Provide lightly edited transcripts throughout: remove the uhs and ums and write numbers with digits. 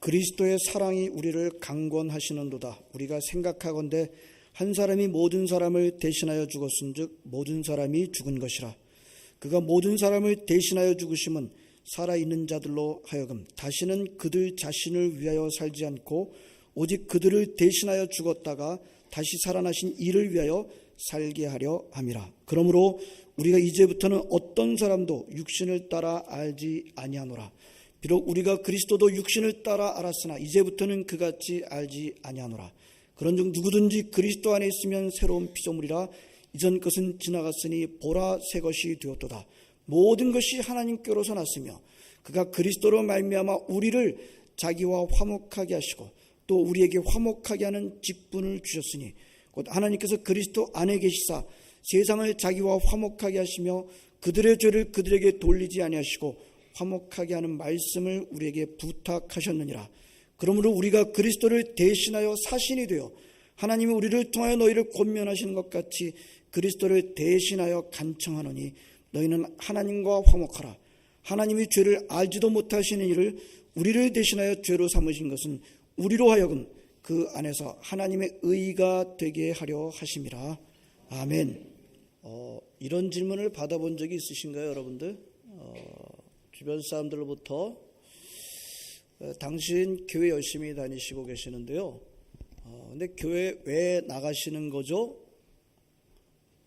그리스도의 사랑이 우리를 강권하시는도다. 우리가 생각하건대 한 사람이 모든 사람을 대신하여 죽었은즉 모든 사람이 죽은 것이라. 그가 모든 사람을 대신하여 죽으심은 살아있는 자들로 하여금 다시는 그들 자신을 위하여 살지 않고 오직 그들을 대신하여 죽었다가 다시 살아나신 이를 위하여 살게 하려 함이라. 그러므로 우리가 이제부터는 어떤 사람도 육신을 따라 알지 아니하노라. 비록 우리가 그리스도도 육신을 따라 알았으나 이제부터는 그같이 알지 아니하노라. 그런즉 누구든지 그리스도 안에 있으면 새로운 피조물이라. 이전 것은 지나갔으니 보라 새 것이 되었도다. 모든 것이 하나님께로서 났으며 그가 그리스도로 말미암아 우리를 자기와 화목하게 하시고 또 우리에게 화목하게 하는 직분을 주셨으니 곧 하나님께서 그리스도 안에 계시사 세상을 자기와 화목하게 하시며 그들의 죄를 그들에게 돌리지 아니하시고 화목하게 하는 말씀을 우리에게 부탁하셨느니라. 그러므로 우리가 그리스도를 대신하여 사신이 되어 하나님이 우리를 통하여 너희를 권면하시는 것 같이 그리스도를 대신하여 간청하노니 너희는 하나님과 화목하라. 하나님이 죄를 알지도 못하시는 이를 우리를 대신하여 죄로 삼으신 것은 우리로 하여금 그 안에서 하나님의 의가 되게 하려 하심이라. 아멘. 이런 질문을 받아본 적이 있으신가요, 여러분들? 주변 사람들로부터 당신 교회 열심히 다니시고 계시는데요. 근데 교회 왜 나가시는 거죠?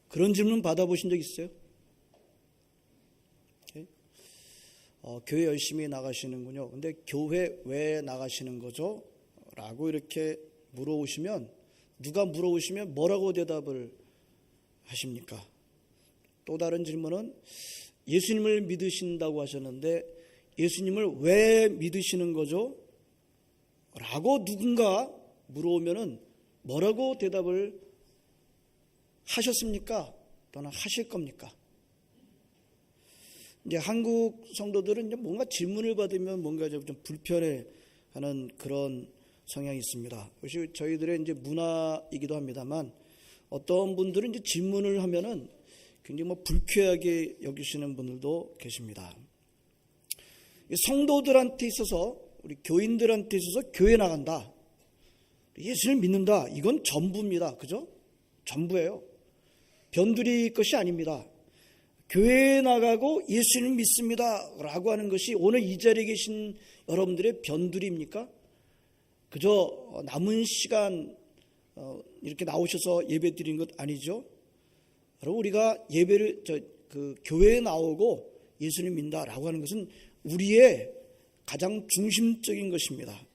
그런 질문 받아보신 적 있어요? 교회 열심히 나가시는군요. 근데 교회 왜 나가시는 거죠? 라고 이렇게 물어오시면, 누가 물어오시면 뭐라고 대답을 하십니까? 또 다른 질문은 예수님을 믿으신다고 하셨는데 예수님을 왜 믿으시는 거죠? 라고 누군가 물어오면은 뭐라고 대답을 하셨습니까? 또는 하실 겁니까? 이제 한국 성도들은 이제 뭔가 질문을 받으면 뭔가 좀 불편해하는 그런 성향이 있습니다. 그것이 저희들의 이제 문화이기도 합니다만 어떤 분들은 이제 질문을 하면은 굉장히 불쾌하게 여기시는 분들도 계십니다. 성도들한테 있어서, 우리 교인들한테 있어서 교회 나간다, 예수를 믿는다, 이건 전부입니다. 그죠? 전부예요. 변두리 것이 아닙니다. 교회에 나가고 예수를 믿습니다 라고 하는 것이 오늘 이 자리에 계신 여러분들의 변두리입니까? 그저 남은 시간 이렇게 나오셔서 예배 드린 것 아니죠? 여러분, 우리가 예배를 교회에 나오고 예수를 믿는다라고 하는 것은 우리의 가장 중심적인 것입니다.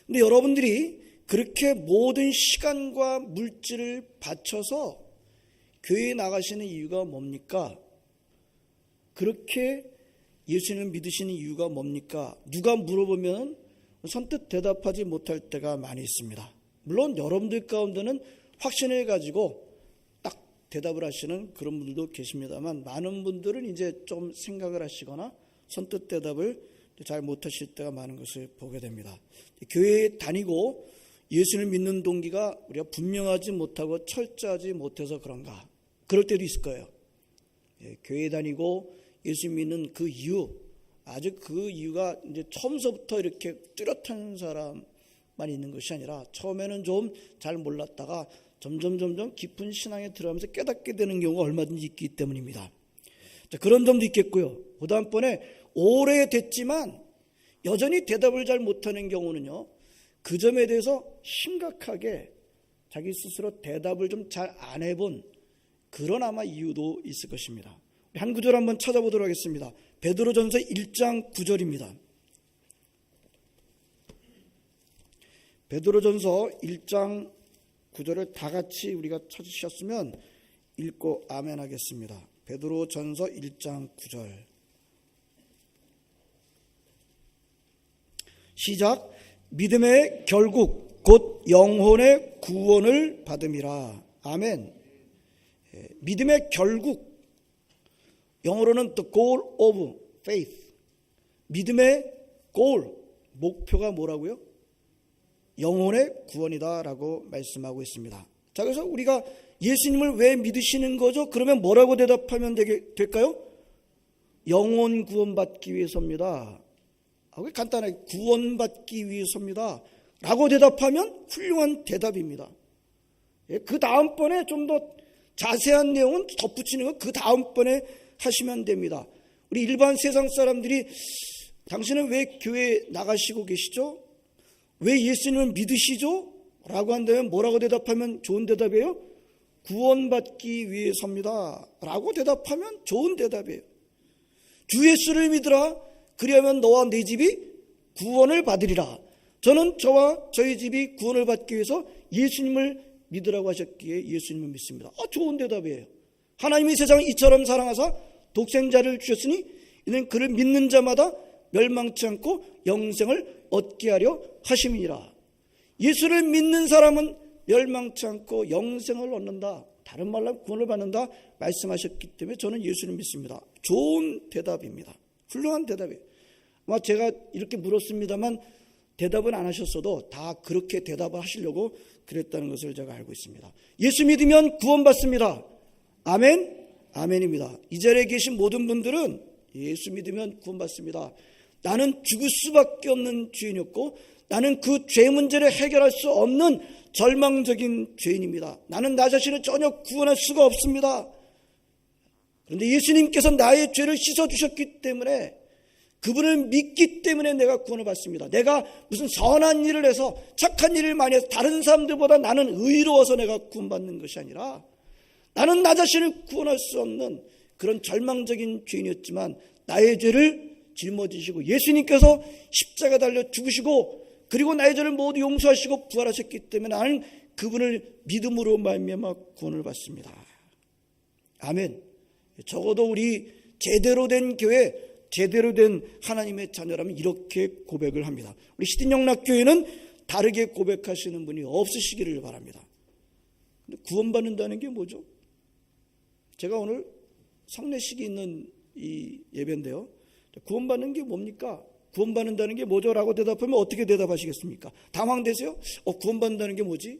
그런데 여러분들이 그렇게 모든 시간과 물질을 바쳐서 교회에 나가시는 이유가 뭡니까? 그렇게 예수님을 믿으시는 이유가 뭡니까? 누가 물어보면 선뜻 대답하지 못할 때가 많이 있습니다. 물론 여러분들 가운데는 확신을 가지고 딱 대답을 하시는 그런 분들도 계십니다만 많은 분들은 이제 좀 생각을 하시거나 선뜻 대답을 잘 못하실 때가 많은 것을 보게 됩니다. 교회에 다니고 예수를 믿는 동기가 우리가 분명하지 못하고 철저하지 못해서 그런가? 그럴 때도 있을 거예요. 교회에 다니고 예수 믿는 그 이유, 아주 그 이유가 이제 처음서부터 이렇게 뚜렷한 사람만 있는 것이 아니라 처음에는 좀 잘 몰랐다가 점점 깊은 신앙에 들어가면서 깨닫게 되는 경우가 얼마든지 있기 때문입니다. 자, 그런 점도 있겠고요. 그 다음번에 오래됐지만 여전히 대답을 잘 못하는 경우는요, 그 점에 대해서 심각하게 자기 스스로 대답을 좀 잘 안 해본 그런 아마 이유도 있을 것입니다. 한 구절 한번 찾아보도록 하겠습니다. 베드로전서 1장 9절입니다. 베드로전서 1장 9절을 다 같이 우리가 찾으셨으면 읽고 아멘 하겠습니다. 베드로전서 1장 9절 시작. 믿음의 결국 곧 영혼의 구원을 받음이라. 아멘. 믿음의 결국, 영어로는 the goal of faith. 믿음의 goal, 목표가 뭐라고요? 영혼의 구원이다라고 말씀하고 있습니다. 자, 그래서 우리가 예수님을 왜 믿으시는 거죠? 그러면 뭐라고 대답하면 될까요? 영혼 구원받기 위해서입니다. 간단하게 구원받기 위해서입니다 라고 대답하면 훌륭한 대답입니다. 그 다음번에 좀 더 자세한 내용은 덧붙이는 건 그 다음번에 하시면 됩니다. 우리 일반 세상 사람들이 당신은 왜 교회 나가시고 계시죠? 왜 예수님을 믿으시죠? 라고 한다면 뭐라고 대답하면 좋은 대답이에요? 구원받기 위해서입니다 라고 대답하면 좋은 대답이에요. 주 예수를 믿으라. 그리하면 너와 네 집이 구원을 받으리라. 저는 저와 저희 집이 구원을 받기 위해서 예수님을 믿으라고 하셨기에 예수님을 믿습니다. 좋은 대답이에요. 하나님이 세상을 이처럼 사랑하사 독생자를 주셨으니 이는 그를 믿는 자마다 멸망치 않고 영생을 얻게 하려 하심이니라. 예수를 믿는 사람은 멸망치 않고 영생을 얻는다. 다른 말로 하면 구원을 받는다 말씀하셨기 때문에 저는 예수를 믿습니다. 좋은 대답입니다. 훌륭한 대답이에요. 아마 제가 이렇게 물었습니다만 대답은 안 하셨어도 다 그렇게 대답을 하시려고 그랬다는 것을 제가 알고 있습니다. 예수 믿으면 구원받습니다. 아멘? 아멘입니다. 이 자리에 계신 모든 분들은 예수 믿으면 구원받습니다. 나는 죽을 수밖에 없는 죄인이었고 나는 그 죄 문제를 해결할 수 없는 절망적인 죄인입니다. 나는 나 자신을 전혀 구원할 수가 없습니다. 그런데 예수님께서 나의 죄를 씻어주셨기 때문에 그분을 믿기 때문에 내가 구원을 받습니다. 내가 무슨 선한 일을 해서 착한 일을 많이 해서 다른 사람들보다 나는 의로워서 내가 구원받는 것이 아니라 나는 나 자신을 구원할 수 없는 그런 절망적인 죄인이었지만 나의 죄를 짊어지시고 예수님께서 십자가 달려 죽으시고 그리고 나의 죄를 모두 용서하시고 부활하셨기 때문에 나는 그분을 믿음으로 말미암아 구원을 받습니다. 아멘. 적어도 우리 제대로 된 교회, 제대로 된 하나님의 자녀라면 이렇게 고백을 합니다. 우리 시딘영락교회는 다르게 고백하시는 분이 없으시기를 바랍니다. 근데 구원받는다는 게 뭐죠? 제가 오늘 성례식이 있는 이 예배인데요. 구원받는 게 뭡니까? 구원받는다는 게 뭐죠? 라고 대답하면 어떻게 대답하시겠습니까? 당황되세요? 구원받는다는 게 뭐지?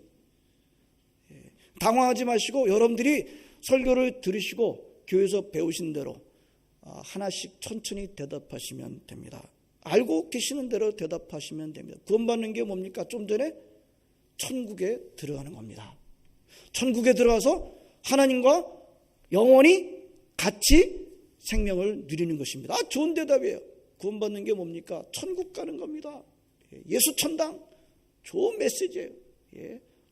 당황하지 마시고 여러분들이 설교를 들으시고 교회에서 배우신 대로 하나씩 천천히 대답하시면 됩니다. 알고 계시는 대로 대답하시면 됩니다. 구원받는 게 뭡니까? 좀 전에 천국에 들어가는 겁니다. 천국에 들어가서 하나님과 영원히 같이 생명을 누리는 것입니다. 좋은 대답이에요. 구원받는 게 뭡니까? 천국 가는 겁니다. 예수 천당. 좋은 메시지예요.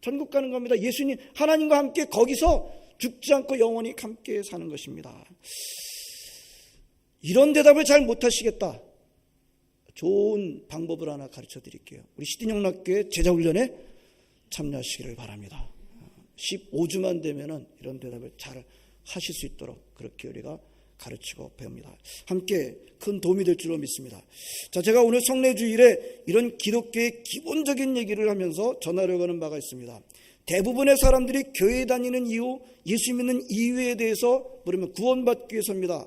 천국 가는 겁니다. 예수님 하나님과 함께 거기서 죽지 않고 영원히 함께 사는 것입니다. 이런 대답을 잘 못하시겠다. 좋은 방법을 하나 가르쳐 드릴게요. 우리 시딘영락교회 제자훈련에 참여하시기를 바랍니다. 15주만 되면은 이런 대답을 잘 하실 수 있도록 그렇게 우리가 가르치고 배웁니다. 함께 큰 도움이 될 줄로 믿습니다. 자, 제가 오늘 성례주일에 이런 기독교의 기본적인 얘기를 하면서 전하려고 하는 바가 있습니다. 대부분의 사람들이 교회 다니는 이유, 예수 믿는 이유에 대해서 물으면 구원받기 위해서입니다.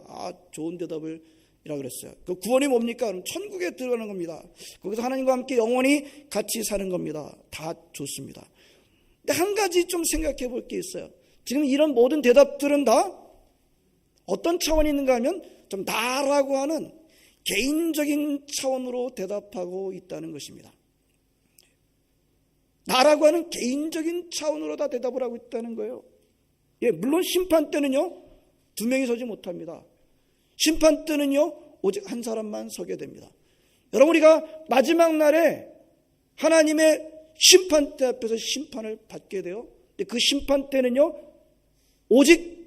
좋은 대답을 이라 그랬어요. 그 구원이 뭡니까? 그럼 천국에 들어가는 겁니다. 거기서 하나님과 함께 영원히 같이 사는 겁니다. 다 좋습니다. 근데 한 가지 좀 생각해 볼 게 있어요. 지금 이런 모든 대답들은 다 어떤 차원이 있는가 하면 좀 나라고 하는 개인적인 차원으로 대답하고 있다는 것입니다. 나라고 하는 개인적인 차원으로 다 대답을 하고 있다는 거예요. 물론 심판 때는요, 2명이 서지 못합니다. 심판 때는요, 오직 한 사람만 서게 됩니다. 여러분, 우리가 마지막 날에 하나님의 심판대 앞에서 심판을 받게 돼요. 그 심판 때는요, 오직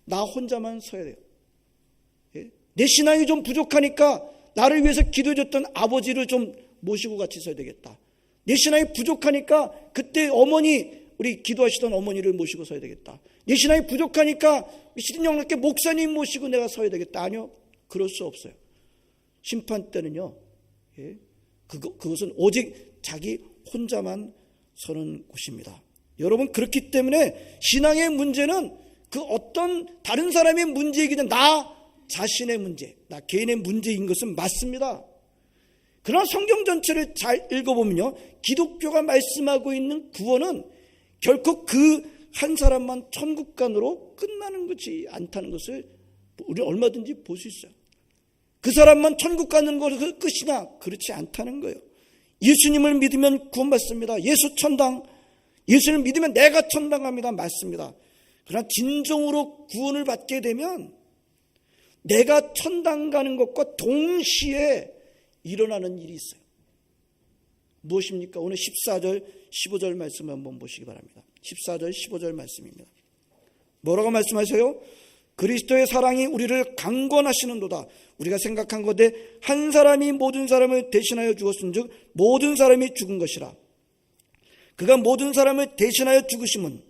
나 혼자만 서야 돼요. 내 신앙이 좀 부족하니까 나를 위해서 기도해줬던 아버지를 좀 모시고 같이 서야 되겠다. 내 신앙이 부족하니까 그때 우리 기도하시던 어머니를 모시고 서야 되겠다. 내 신앙이 부족하니까 시딘영락교회 목사님 모시고 내가 서야 되겠다. 아니요, 그럴 수 없어요. 심판 때는요, 그것은 오직 자기 혼자만 서는 곳입니다. 여러분, 그렇기 때문에 신앙의 문제는 그 어떤 다른 사람의 문제이기는 나 자신의 문제, 나 개인의 문제인 것은 맞습니다. 그러나 성경 전체를 잘 읽어보면요, 기독교가 말씀하고 있는 구원은 결코 그 한 사람만 천국간으로 끝나는 것이 않다는 것을 우리 얼마든지 볼 수 있어요. 그 사람만 천국 가는 것이 끝이냐? 그렇지 않다는 거예요. 예수님을 믿으면 구원받습니다. 예수 천당, 예수를 믿으면 내가 천당 갑니다. 맞습니다. 그러나 진정으로 구원을 받게 되면 내가 천당 가는 것과 동시에 일어나는 일이 있어요. 무엇입니까? 오늘 14절, 15절 말씀 한번 보시기 바랍니다. 14절, 15절 말씀입니다. 뭐라고 말씀하세요? 그리스도의 사랑이 우리를 강권하시는도다. 우리가 생각한 것에 한 사람이 모든 사람을 대신하여 죽었은즉 모든 사람이 죽은 것이라. 그가 모든 사람을 대신하여 죽으심은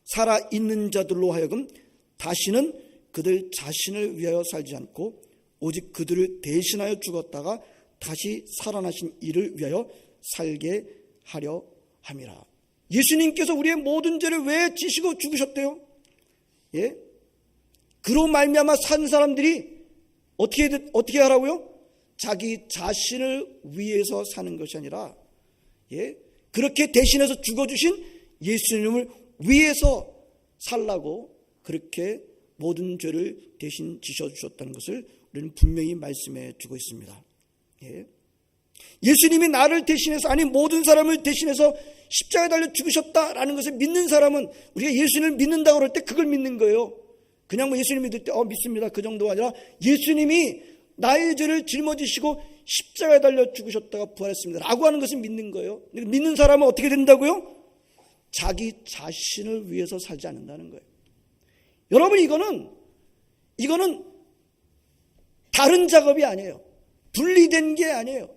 살아있는 자들로 하여금 다시는 그들 자신을 위하여 살지 않고 오직 그들을 대신하여 죽었다가 다시 살아나신 이를 위하여 살게 하려 함이라. 예수님께서 우리의 모든 죄를 왜 지시고 죽으셨대요? 예? 그로 말미암아 산 사람들이 어떻게 하라고요? 자기 자신을 위해서 사는 것이 아니라, 예? 그렇게 대신해서 죽어주신 예수님을 위해서 살라고 그렇게 모든 죄를 대신 지셔주셨다는 것을 우리는 분명히 말씀해 주고 있습니다. 예? 예수님이 나를 대신해서, 아니 모든 사람을 대신해서 십자가에 달려 죽으셨다라는 것을 믿는 사람은, 우리가 예수님을 믿는다고 그럴 때 그걸 믿는 거예요. 그냥 뭐 예수님 믿을 때 믿습니다 그 정도가 아니라 예수님이 나의 죄를 짊어지시고 십자가에 달려 죽으셨다가 부활했습니다 라고 하는 것을 믿는 거예요. 믿는 사람은 어떻게 된다고요? 자기 자신을 위해서 살지 않는다는 거예요. 여러분, 이거는 다른 작업이 아니에요. 분리된 게 아니에요.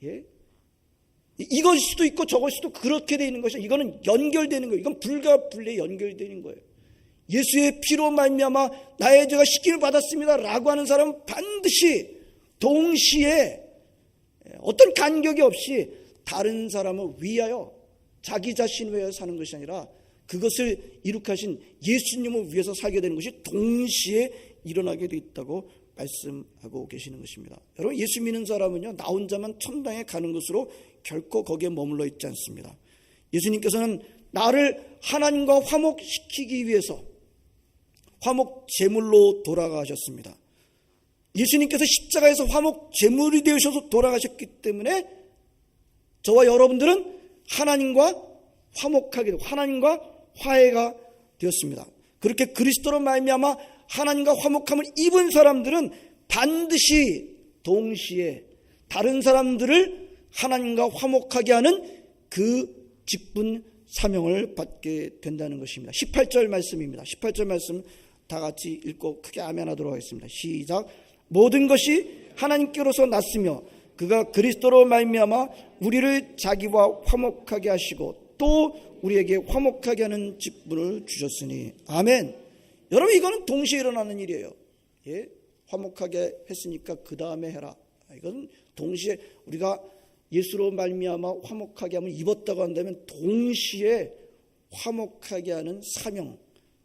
예? 이것일 수도 있고 저것일 수도 그렇게 되어 있는 것이, 이거는 연결되는 거예요. 이건 불가분리에 연결되는 거예요. 예수의 피로 말미암아 나의 죄가 씻김을 받았습니다 라고 하는 사람은 반드시 동시에 어떤 간격이 없이 다른 사람을 위하여, 자기 자신을 위하여 사는 것이 아니라 그것을 이룩하신 예수님을 위해서 살게 되는 것이 동시에 일어나게 되어 있다고 말씀하고 계시는 것입니다. 여러분, 예수 믿는 사람은요, 나 혼자만 천당에 가는 것으로 결코 거기에 머물러 있지 않습니다. 예수님께서는 나를 하나님과 화목시키기 위해서 화목 제물로 돌아가셨습니다. 예수님께서 십자가에서 화목 제물이 되셔서 돌아가셨기 때문에 저와 여러분들은 하나님과 화목하게 되고 하나님과 화해가 되었습니다. 그렇게 그리스도로 말미암아 하나님과 화목함을 입은 사람들은 반드시 동시에 다른 사람들을 하나님과 화목하게 하는 그 직분 사명을 받게 된다는 것입니다. 18절 말씀입니다. 18절 말씀 다 같이 읽고 크게 아멘 하도록 하겠습니다. 시작. 모든 것이 하나님께로서 났으며 그가 그리스도로 말미암아 우리를 자기와 화목하게 하시고 또 우리에게 화목하게 하는 직분을 주셨으니 아멘. 여러분, 이거는 동시에 일어나는 일이에요. 예? 화목하게 했으니까 그 다음에 해라. 이건 동시에, 우리가 예수로 말미암아 화목하게 하면 입었다고 한다면 동시에 화목하게 하는 사명,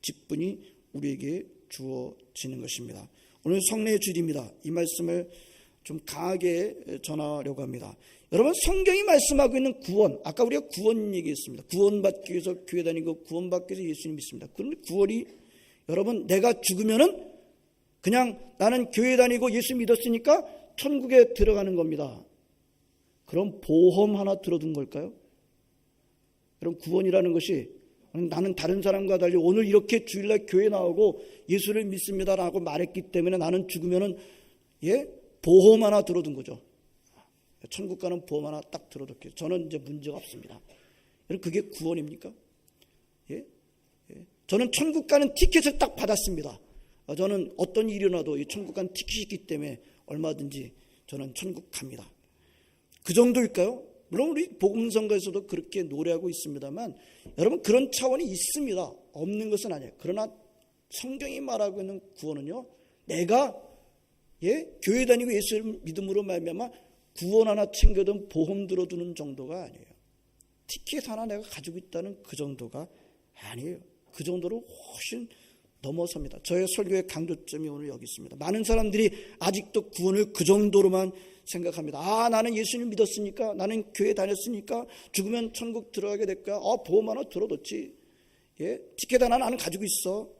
직분이 우리에게 주어지는 것입니다. 오늘 성례의 주일입니다. 이 말씀을 좀 강하게 전하려고 합니다. 여러분, 성경이 말씀하고 있는 구원, 아까 우리가 구원 얘기했습니다. 구원받기 위해서 교회 다니고 구원받기 위해서 예수님 믿습니다. 그런데 구원이, 여러분, 내가 죽으면은 그냥 나는 교회 다니고 예수 믿었으니까 천국에 들어가는 겁니다. 그럼 보험 하나 들어둔 걸까요? 그럼 구원이라는 것이 나는 다른 사람과 달리 오늘 이렇게 주일날 교회 나오고 예수를 믿습니다라고 말했기 때문에 나는 죽으면은, 예, 보험 하나 들어둔 거죠. 천국 가는 보험 하나 딱 들어뒀겠죠. 저는 이제 문제가 없습니다. 그게 구원입니까? 예? 예. 저는 천국 가는 티켓을 딱 받았습니다. 저는 어떤 일이 일어나도 이 천국 가는 티켓이 있기 때문에 얼마든지 저는 천국 갑니다. 그 정도일까요? 물론 우리 복음성가에서도 그렇게 노래하고 있습니다만, 여러분, 그런 차원이 있습니다. 없는 것은 아니에요. 그러나 성경이 말하고 있는 구원은요, 내가, 예, 교회 다니고 예수를 믿음으로 말미암아 구원 하나 챙겨둔 보험 들어두는 정도가 아니에요. 티켓 하나 내가 가지고 있다는 그 정도가 아니에요. 그 정도로 훨씬 넘어섭니다. 저의 설교의 강조점이 오늘 여기 있습니다. 많은 사람들이 아직도 구원을 그 정도로만 생각합니다. 아, 나는 예수님 믿었으니까, 나는 교회 다녔으니까 죽으면 천국 들어가게 될 거야. 보험 하나 들어뒀지. 예? 티켓 하나 나는 가지고 있어.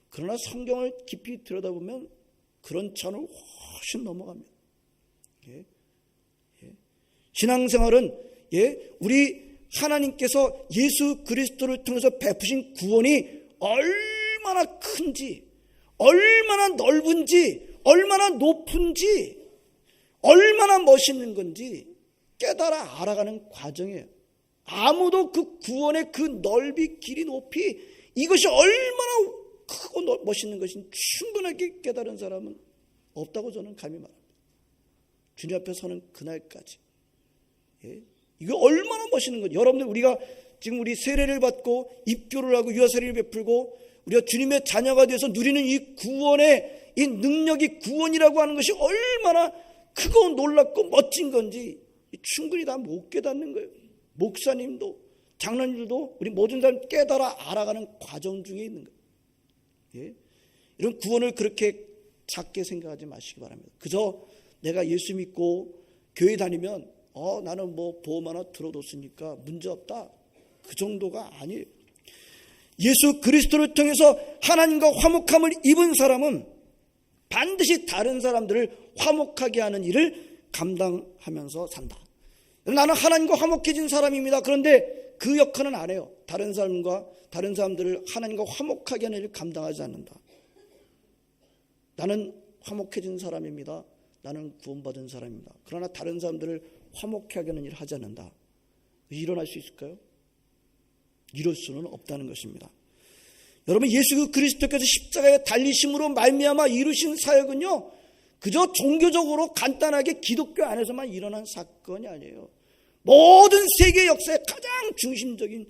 그러나 성경을 깊이 들여다보면 그런 차원을 훨씬 넘어갑니다. 예. 예. 신앙생활은 우리 하나님께서 예수 그리스도를 통해서 베푸신 구원이 얼마나 큰지, 얼마나 넓은지, 얼마나 높은지, 얼마나 멋있는 건지 깨달아 알아가는 과정이에요. 아무도 그 구원의 그 넓이, 길이, 높이, 이것이 얼마나 크고 멋있는 것인지 충분하게 깨달은 사람은 없다고 저는 감히 말합니다. 주님 앞에 서는 그날까지. 이거 얼마나 멋있는 거죠. 여러분들, 우리가 지금 우리 세례를 받고 입교를 하고 유아세례를 베풀고 우리가 주님의 자녀가 되어서 누리는 이 구원의 이 능력이, 구원이라고 하는 것이 얼마나 크고 놀랍고 멋진 건지 충분히 다 못 깨닫는 거예요. 목사님도 장로님들도 우리 모든 사람 깨달아 알아가는 과정 중에 있는 거예요. 이런 구원을 그렇게 작게 생각하지 마시기 바랍니다. 그저 내가 예수 믿고 교회 다니면 나는 뭐 보험 하나 들어뒀으니까 문제없다, 그 정도가 아니에요. 예수 그리스도를 통해서 하나님과 화목함을 입은 사람은 반드시 다른 사람들을 화목하게 하는 일을 감당하면서 산다. 나는 하나님과 화목해진 사람입니다. 그런데 그 역할은 안 해요. 다른 사람들을 하나님과 화목하게 하는 일을 감당하지 않는다. 나는 화목해진 사람입니다. 나는 구원받은 사람입니다. 그러나 다른 사람들을 화목하게 하는 일을 하지 않는다. 일어날 수 있을까요? 이럴 수는 없다는 것입니다. 여러분, 예수 그리스도께서 십자가에 달리심으로 말미암아 이루신 사역은요, 그저 종교적으로 간단하게 기독교 안에서만 일어난 사건이 아니에요. 모든 세계 역사의 가장 중심적인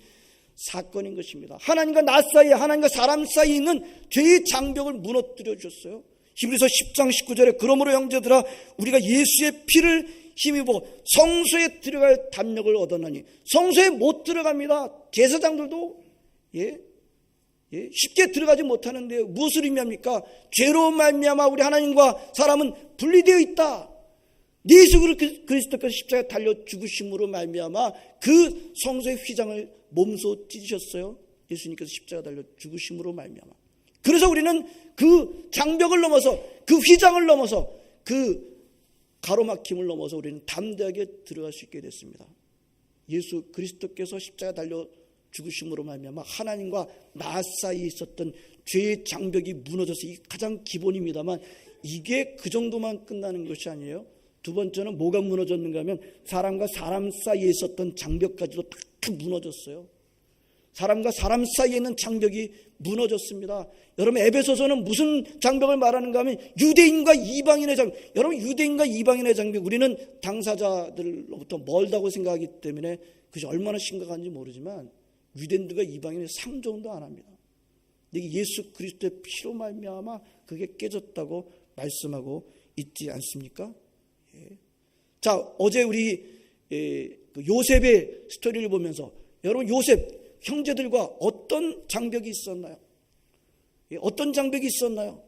사건인 것입니다. 하나님과 나 사이에, 하나님과 사람 사이에 있는 죄의 장벽을 무너뜨려 주셨어요. 히브리서 10장 19절에 그러므로 형제들아 우리가 예수의 피를 힘입어 성소에 들어갈 담력을 얻었나니. 성소에 못 들어갑니다. 제사장들도 쉽게 들어가지 못하는데 무엇을 의미합니까? 죄로 말미암아 우리 하나님과 사람은 분리되어 있다. 예수 그리스도께서 십자가에 달려 죽으심으로 말미암아 그 성소의 휘장을 몸소 찢으셨어요. 예수님께서 십자가에 달려 죽으심으로 말미암아. 그래서 우리는 그 장벽을 넘어서, 그 휘장을 넘어서, 그 가로막힘을 넘어서 우리는 담대하게 들어갈 수 있게 됐습니다. 예수 그리스도께서 십자가에 달려 죽으심으로 말미암아 하나님과 나 사이에 있었던 죄의 장벽이 무너져서 이 가장 기본입니다만, 이게 그 정도만 끝나는 것이 아니에요. 두 번째는 뭐가 무너졌는가 하면 사람과 사람 사이에 있었던 장벽까지도 다 무너졌어요. 사람과 사람 사이에 있는 장벽이 무너졌습니다. 여러분, 에베소서는 무슨 장벽을 말하는가 하면 유대인과 이방인의 장벽. 여러분, 유대인과 이방인의 장벽, 우리는 당사자들로부터 멀다고 생각하기 때문에 그것이 얼마나 심각한지 모르지만 유대인들과 이방인의 상종도 안 합니다. 이게 예수 그리스도의 피로 말미암아 그게 깨졌다고 말씀하고 있지 않습니까? 자, 어제 우리 요셉의 스토리를 보면서 여러분, 요셉 형제들과 어떤 장벽이 있었나요? 어떤 장벽이 있었나요?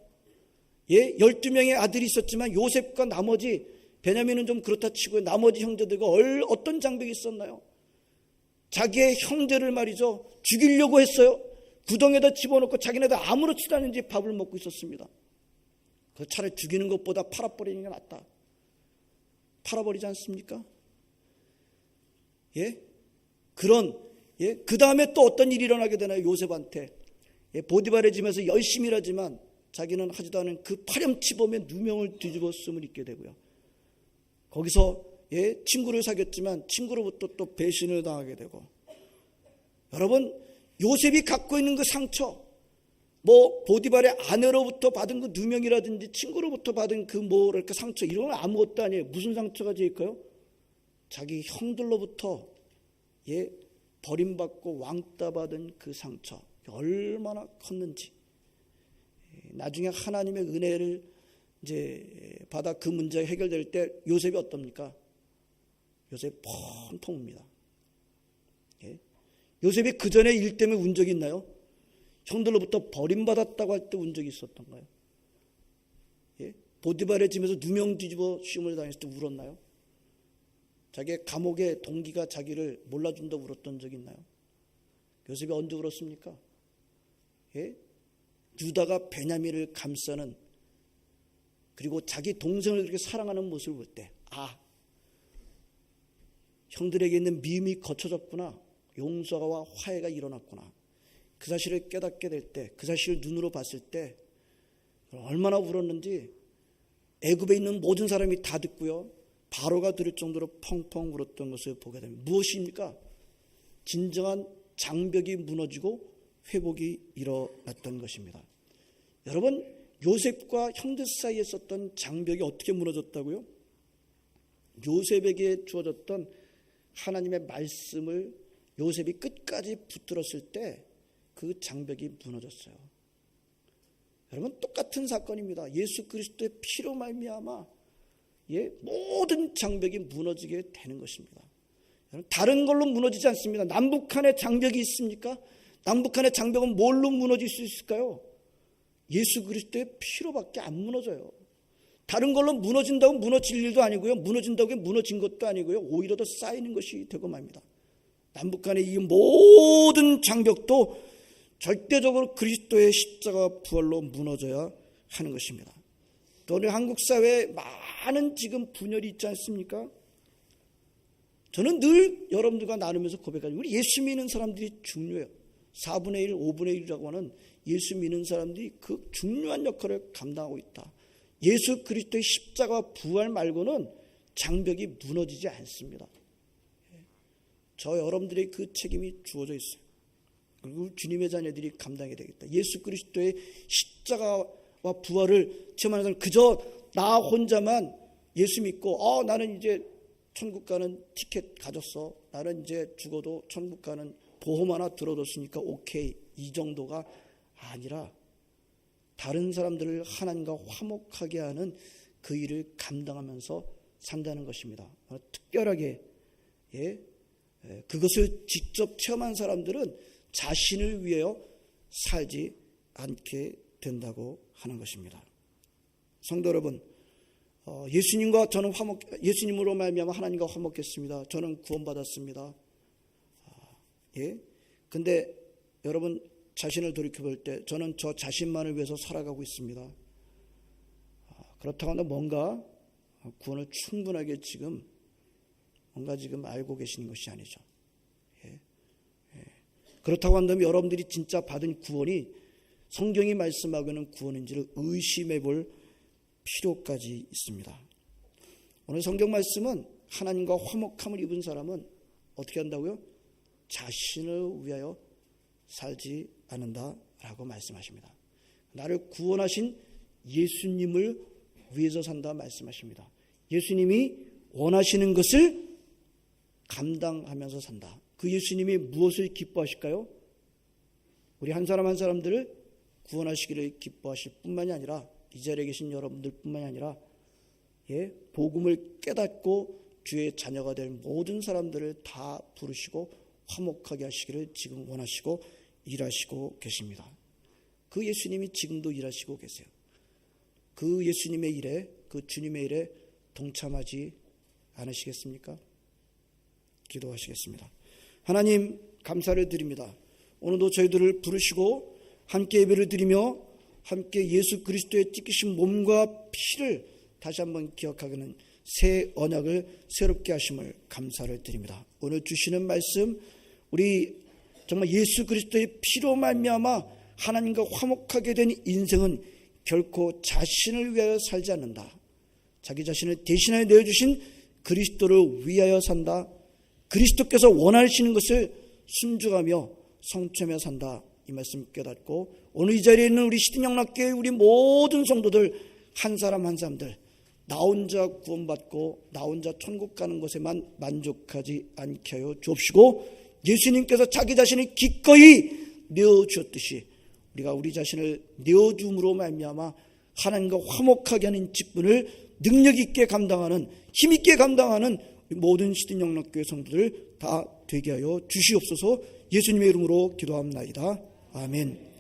12명의 아들이 있었지만 요셉과 나머지, 베냐민은 좀 그렇다 치고 나머지 형제들과 어떤 장벽이 있었나요? 자기의 형제를 말이죠, 죽이려고 했어요. 구덩이에다 집어넣고 자기네들 아무렇지도 않은지 밥을 먹고 있었습니다. 그 차라리 죽이는 것보다 팔아버리는 게 낫다. 팔아버리지 않습니까? 그 다음에 또 어떤 일이 일어나게 되나요? 요셉한테. 보디발의 집에서 열심히 일하지만 자기는 하지도 않은 그 파렴치범의 누명을 뒤집었음을 잊게 되고요. 거기서 친구를 사귀었지만 친구로부터 또 배신을 당하게 되고. 여러분, 요셉이 갖고 있는 그 상처, 보디발의 아내로부터 받은 그 누명이라든지 친구로부터 받은 그 상처, 이런 건 아무것도 아니에요. 무슨 상처가 제일까요? 자기 형들로부터 버림받고 왕따 받은 그 상처, 얼마나 컸는지. 나중에 하나님의 은혜를 받아 그 문제가 해결될 때 요셉이 어떻습니까? 요셉이 펑펑 웁니다. 요셉이 그 전에 일 때문에 운 적이 있나요? 형들로부터 버림받았다고 할 때 운 적이 있었던가요? 보디발의 집에서 누명 뒤집어 시험을 당했을 때 울었나요? 자기의 감옥의 동기가 자기를 몰라준다고 울었던 적이 있나요? 요셉이 언제 울었습니까? 유다가 베냐민을 감싸는 그리고 자기 동생을 그렇게 사랑하는 모습을 볼 때, 형들에게 있는 미움이 거쳐졌구나, 용서와 화해가 일어났구나, 그 사실을 깨닫게 될 때, 그 사실을 눈으로 봤을 때 얼마나 울었는지 애굽에 있는 모든 사람이 다 듣고요, 바로가 들을 정도로 펑펑 울었던 것을 보게 됩니다. 무엇입니까? 진정한 장벽이 무너지고 회복이 일어났던 것입니다. 여러분, 요셉과 형들 사이에 있었던 장벽이 어떻게 무너졌다고요? 요셉에게 주어졌던 하나님의 말씀을 요셉이 끝까지 붙들었을 때 그 장벽이 무너졌어요. 여러분, 똑같은 사건입니다. 예수 그리스도의 피로 말미암아 모든 장벽이 무너지게 되는 것입니다. 다른 걸로 무너지지 않습니다. 남북한의 장벽이 있습니까? 남북한의 장벽은 뭘로 무너질 수 있을까요? 예수 그리스도의 피로밖에 안 무너져요. 다른 걸로 무너진다고 무너질 일도 아니고요, 무너진다고 무너진 것도 아니고요, 오히려 더 쌓이는 것이 되고 맙니다. 남북한의 이 모든 장벽도 절대적으로 그리스도의 십자가 부활로 무너져야 하는 것입니다. 또 오늘 한국 사회에 많은 지금 분열이 있지 않습니까? 저는 늘 여러분들과 나누면서 고백하죠. 우리 예수 믿는 사람들이 중요해요. 4분의 1, 5분의 1이라고 하는 예수 믿는 사람들이 그 중요한 역할을 감당하고 있다. 예수 그리스도의 십자가 부활 말고는 장벽이 무너지지 않습니다. 저 여러분들의 그 책임이 주어져 있어요. 그리고 주님의 자녀들이 감당해야 되겠다. 예수 그리스도의 십자가와 부활을 체험하는 사람, 그저 나 혼자만 예수 믿고 나는 이제 천국 가는 티켓 가졌어, 나는 이제 죽어도 천국 가는 보험 하나 들어뒀으니까 오케이, 이 정도가 아니라 다른 사람들을 하나님과 화목하게 하는 그 일을 감당하면서 산다는 것입니다. 특별하게 그것을 직접 체험한 사람들은 자신을 위하여 살지 않게 된다고 하는 것입니다. 성도 여러분, 예수님과 저는 예수님으로 말미암아 하나님과 화목했습니다. 저는 구원받았습니다. 근데 여러분 자신을 돌이켜볼 때 저는 저 자신만을 위해서 살아가고 있습니다. 그렇다고 한다면 뭔가 구원을 충분하게 지금 알고 계시는 것이 아니죠. 그렇다고 한다면 여러분들이 진짜 받은 구원이 성경이 말씀하고 있는 구원인지를 의심해 볼 필요까지 있습니다. 오늘 성경 말씀은 하나님과 화목함을 입은 사람은 어떻게 한다고요? 자신을 위하여 살지 않는다라고 말씀하십니다. 나를 구원하신 예수님을 위해서 산다 말씀하십니다. 예수님이 원하시는 것을 감당하면서 산다. 그 예수님이 무엇을 기뻐하실까요? 우리 한 사람 한 사람들을 구원하시기를 기뻐하실 뿐만이 아니라 이 자리에 계신 여러분들 뿐만이 아니라 복음을 깨닫고 주의 자녀가 될 모든 사람들을 다 부르시고 화목하게 하시기를 지금 원하시고 일하시고 계십니다. 그 예수님이 지금도 일하시고 계세요. 그 예수님의 일에, 그 주님의 일에 동참하지 않으시겠습니까? 기도하시겠습니다. 하나님, 감사를 드립니다. 오늘도 저희들을 부르시고 함께 예배를 드리며 함께 예수 그리스도의 찢기신 몸과 피를 다시 한번 기억하기는 새 언약을 새롭게 하심을 감사를 드립니다. 오늘 주시는 말씀, 우리 정말 예수 그리스도의 피로 말미암아 하나님과 화목하게 된 인생은 결코 자신을 위하여 살지 않는다. 자기 자신을 대신하여 내어주신 그리스도를 위하여 산다. 그리스도께서 원하시는 것을 순종하며 성취하며 산다. 이 말씀 깨닫고 오늘 이 자리에 있는 우리 시든영락교회 우리 모든 성도들 한 사람 한 사람들 나 혼자 구원받고 나 혼자 천국 가는 것에만 만족하지 않게 하여 주옵시고 예수님께서 자기 자신을 기꺼이 내어주었듯이 우리가 우리 자신을 내어줌으로 말미암아 하나님과 화목하게 하는 직분을 능력 있게 감당하는 힘 있게 감당하는 모든 시든영락교회 성도들 다 되게 하여 주시옵소서. 예수님의 이름으로 기도합나이다. 아멘.